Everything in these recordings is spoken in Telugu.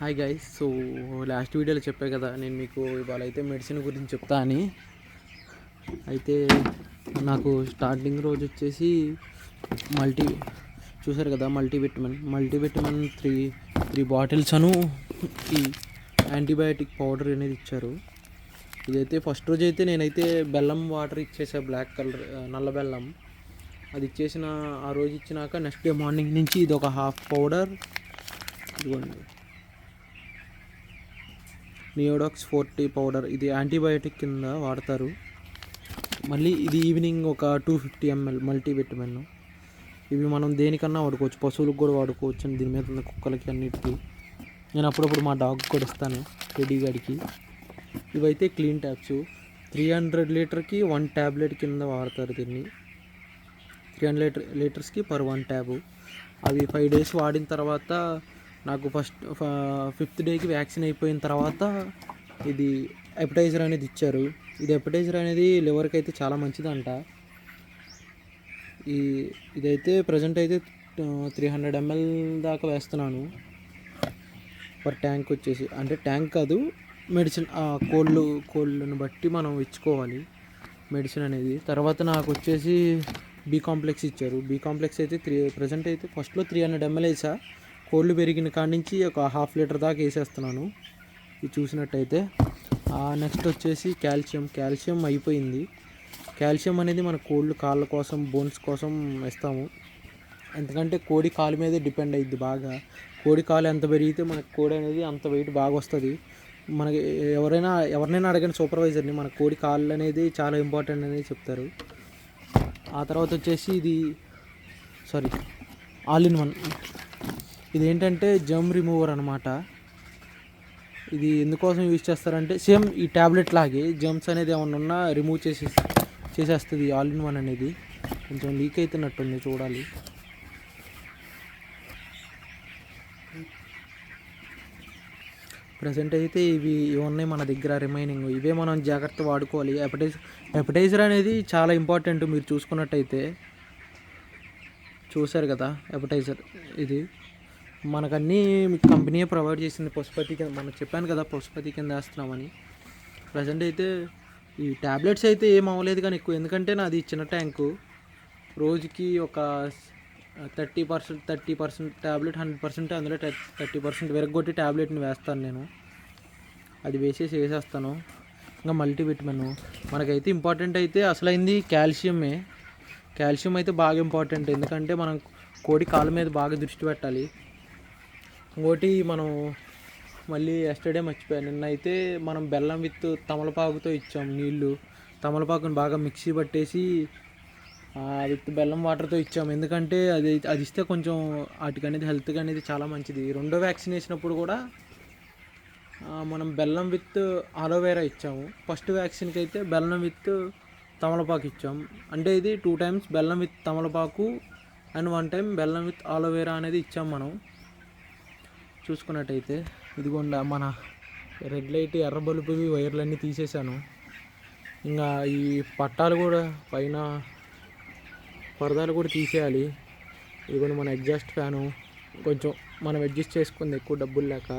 Hi guys. సో లాస్ట్ వీడియోలో చెప్పే కదా నేను మీకు ఇవాళ అయితే మెడిసిన్ గురించి చెప్తా అని. అయితే నాకు స్టార్టింగ్ రోజు వచ్చేసి మల్టీ చూసారు కదా మల్టీవిటమిన్ త్రీ బాటిల్స్ అను ఈ యాంటీబయాటిక్ పౌడర్ అనేది ఇచ్చారు. ఇదైతే ఫస్ట్ రోజు అయితే నేనైతే బెల్లం వాటర్ ఇచ్చేసా, బ్లాక్ కలర్ నల్ల బెల్లం అది ఇచ్చేసిన. ఆ రోజు ఇచ్చినాక నెక్స్ట్ డే మార్నింగ్ నుంచి ఇది ఒక హాఫ్ పౌడర్, ఇదిగోండి నియోడాక్స్ 40 పౌడర్, ఇది యాంటీబయాటిక్ కింద వాడతారు. మళ్ళీ ఇది ఈవినింగ్ ఒక 250 ml మల్టీవిటమిన్. ఇవి మనం దేనికన్నా వాడుకోవచ్చు, పశువులకు కూడా వాడుకోవచ్చు అని దీని మీద ఉన్న కుక్కలకి అన్నిటికీ. నేను అప్పుడప్పుడు మా డాగ్ కూడా ఇస్తాను, టెడ్డీ గాడికి. ఇవైతే క్లీన్ ట్యాబ్స్ 300 లీటర్కి 1 ట్యాబ్లెట్ కింద వాడతారు దీన్ని. 300 లీటర్స్కి పర్ 1 ట్యాబు. అవి 5 days వాడిన తర్వాత నాకు ఫిఫ్త్ డేకి వ్యాక్సిన్ అయిపోయిన తర్వాత ఇది ఎపటైజర్ అనేది ఇచ్చారు. ఇది ఎపటైజర్ అనేది లివర్కి అయితే చాలా మంచిదంట. ఇదైతే ప్రజెంట్ అయితే 300 ml దాకా వేస్తున్నాను పర్ ట్యాంక్ వచ్చేసి. అంటే ట్యాంక్ కాదు, మెడిసిన్ కోళ్ళను బట్టి మనం ఇచ్చుకోవాలి మెడిసిన్ అనేది. తర్వాత నాకు వచ్చేసి బి కాంప్లెక్స్ ఇచ్చారు. బి కాంప్లెక్స్ అయితే ప్రజెంట్ అయితే ఫస్ట్లో 300 ml వేసా. కోళ్ళు పెరిగిన కాడి నుంచి ఒక 1/2 లీటర్ దాకా వేసేస్తున్నాను ఇది చూసినట్టయితే. నెక్స్ట్ వచ్చేసి కాల్షియం అయిపోయింది. కాల్షియం అనేది మన కోళ్ళు కాళ్ళ కోసం, బోన్స్ కోసం ఇస్తాము. ఎందుకంటే కోడి కాలు మీదే డిపెండ్ అయ్యిద్ది బాగా. కోడి కాలు ఎంత పెరిగితే మనకు కోడి అనేది అంత వెయిట్ బాగా వస్తుంది. మనకి ఎవరినైనా అడగండి సూపర్వైజర్ని, మన కోడి కాళ్ళు అనేది చాలా ఇంపార్టెంట్ అనేది చెప్తారు. ఆ తర్వాత వచ్చేసి ఇది ఆల్ ఇన్ వన్. ఇది ఏంటంటే జర్మ్ రిమూవర్ అనమాట. ఇది ఎందుకోసం యూజ్ చేస్తారంటే సేమ్ ఈ ట్యాబ్లెట్ లాగే జర్మ్స్ అనేది ఏమన్నా ఉన్నా రిమూవ్ చేసేస్తుంది ఆల్ ఇన్ వన్ అనేది. కొంచెం లీక్ అవుతున్నట్టుంది, చూడాలి. ప్రజెంట్ అయితే ఇవి ఉన్నాయి మన దగ్గర రిమైనింగ్. ఇవే మనం జాగ్రత్త వాడుకోవాలి. ఎపటైజర్ అనేది చాలా ఇంపార్టెంట్. మీరు చూసుకున్నట్టయితే చూసారు కదా, ఎపటైజర్ ఇది మనకన్నీ కంపెనీయే ప్రొవైడ్ చేసింది. పశుపతి కింద మనం చెప్పాను కదా, పశుపతి కింద వేస్తున్నామని. ప్రజెంట్ అయితే ఈ ట్యాబ్లెట్స్ అయితే ఏం అవ్వలేదు కానీ ఎక్కువ, ఎందుకంటే నాది చిన్న ట్యాంకు. రోజుకి ఒక 30% ట్యాబ్లెట్, 100% అందులో 30% విరగొట్టి ట్యాబ్లెట్ని వేస్తాను నేను. అది వేసేస్తాను. ఇంకా మల్టీవిటమిన్ మనకైతే ఇంపార్టెంట్ అయితే అసలైంది కాల్షియమే. కాల్షియం అయితే బాగా ఇంపార్టెంట్, ఎందుకంటే మనం కోడి కాళ్ళ మీద బాగా దృష్టి పెట్టాలి. ఇంకోటి మనం మళ్ళీ ఎస్టర్డే మర్చిపోయాను, నిన్నైతే మనం బెల్లం విత్ తమలపాకుతో ఇచ్చాం నీళ్ళు. తమలపాకుని బాగా మిక్సీ పట్టేసి విత్ బెల్లం వాటర్తో ఇచ్చాము. ఎందుకంటే అది ఇస్తే కొంచెం వాటికి అనేది హెల్త్గా అనేది చాలా మంచిది. రెండో వ్యాక్సిన్ వేసినప్పుడు కూడా మనం బెల్లం విత్ ఆలోవేరా ఇచ్చాము. ఫస్ట్ వ్యాక్సిన్కి అయితే బెల్లం విత్ తమలపాకు ఇచ్చాం. అంటే ఇది 2 times బెల్లం విత్ తమలపాకు అండ్ 1 time బెల్లం విత్ ఆలోవేరా అనేది ఇచ్చాం మనం. చూసుకున్నట్టయితే ఇదిగోండా మన రెడ్ లైట్, ఎర్ర బల్బువి వైర్లన్నీ తీసేసాను. ఇంకా ఈ పట్టాలు కూడా పైన పరదాలు కూడా తీసేయాలి. ఇదిగోండి మన ఎగ్జాస్ట్ ఫ్యాను కొంచెం మనం అడ్జస్ట్ చేసుకుంది ఎక్కువ డబ్బులు లేక.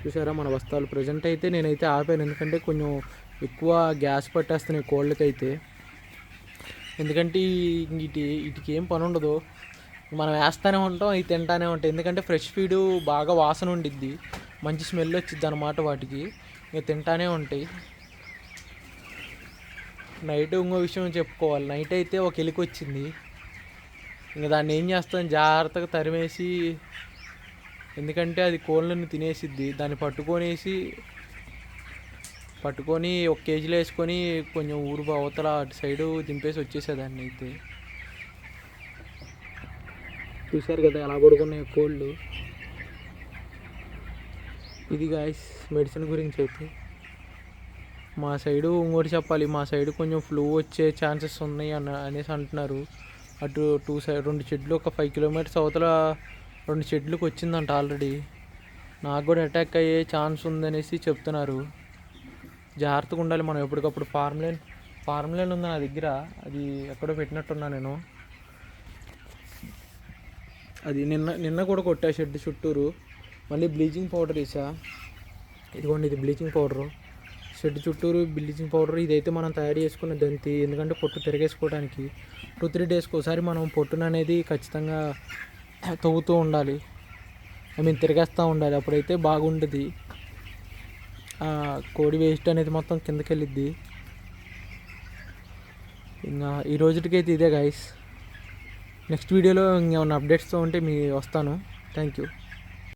చూసారా మన బస్తాలు. ప్రజెంట్ అయితే నేనైతే ఆపాను, ఎందుకంటే కొంచెం ఎక్కువ గ్యాస్ పట్టేస్తున్నాయి కోళ్ళకైతే. ఎందుకంటే వీటికి ఏం పని ఉండదు, మనం వేస్తూనే ఉంటాం, అవి తింటానే ఉంటాయి. ఎందుకంటే ఫ్రెష్ ఫీడు బాగా వాసన ఉండిద్ది, మంచి స్మెల్ వచ్చిద్ది అన్నమాట వాటికి. ఇక తింటానే ఉంటాయి. నైట్ ఇంకో విషయం చెప్పుకోవాలి. నైట్ అయితే ఒక ఎలుక వచ్చింది. ఇంకా దాన్ని ఏం చేస్తాం, జాగ్రత్తగా తరిమేసి, ఎందుకంటే అది కోళ్ళని తినేసిద్ది. దాన్ని పట్టుకొని 1 kgలో వేసుకొని కొంచెం ఊరు అవతల అటు సైడు దింపేసి వచ్చేసేదాన్ని. అయితే చూశారు కదా ఎలా పడుకున్నాయి కోళ్ళు. ఇది గాయ్స్ మెడిసిన్ గురించి అయితే. మా సైడు ఇంకోటి చెప్పాలి, మా సైడు కొంచెం ఫ్లూ వచ్చే ఛాన్సెస్ ఉన్నాయి అనేసి అంటున్నారు. అటు 2 చెట్లు ఒక 5 kilometers అవతల 2 చెట్లకు వచ్చిందంట ఆల్రెడీ. నాకు కూడా అటాక్ అయ్యే ఛాన్స్ ఉందనేసి చెప్తున్నారు. జాగ్రత్తగా ఉండాలి మనం ఎప్పటికప్పుడు. ఫార్మ్లైన్ ఉంది నా దగ్గర, అది ఎక్కడో పెట్టినట్టున్నా నేను. అది నిన్న కూడా కొట్టా షెడ్ చుట్టూరు. మళ్ళీ బ్లీచింగ్ పౌడర్ వేసా. ఇదిగోండి, ఇది బ్లీచింగ్ పౌడరు. షెడ్ చుట్టూరు బ్లీచింగ్ పౌడర్. ఇదైతే మనం తయారు చేసుకున్న దంతి, ఎందుకంటే పొట్టు తిరిగేసుకోవడానికి 2-3 డేస్కి ఒకసారి మనం పొట్టును అనేది ఖచ్చితంగా తవ్వుతూ ఉండాలి. తిరిగేస్తూ ఉండాలి, అప్పుడైతే బాగుంటుంది. కోడి వేస్ట్ అనేది మొత్తం కిందకి వెళ్ళిద్ది. ఇంకా ఈ రోజుకైతే ఇదే గైస్. నెక్స్ట్ వీడియోలో ఇంకేమైనా అప్డేట్స్తో ఉంటే వస్తాను. Thank you.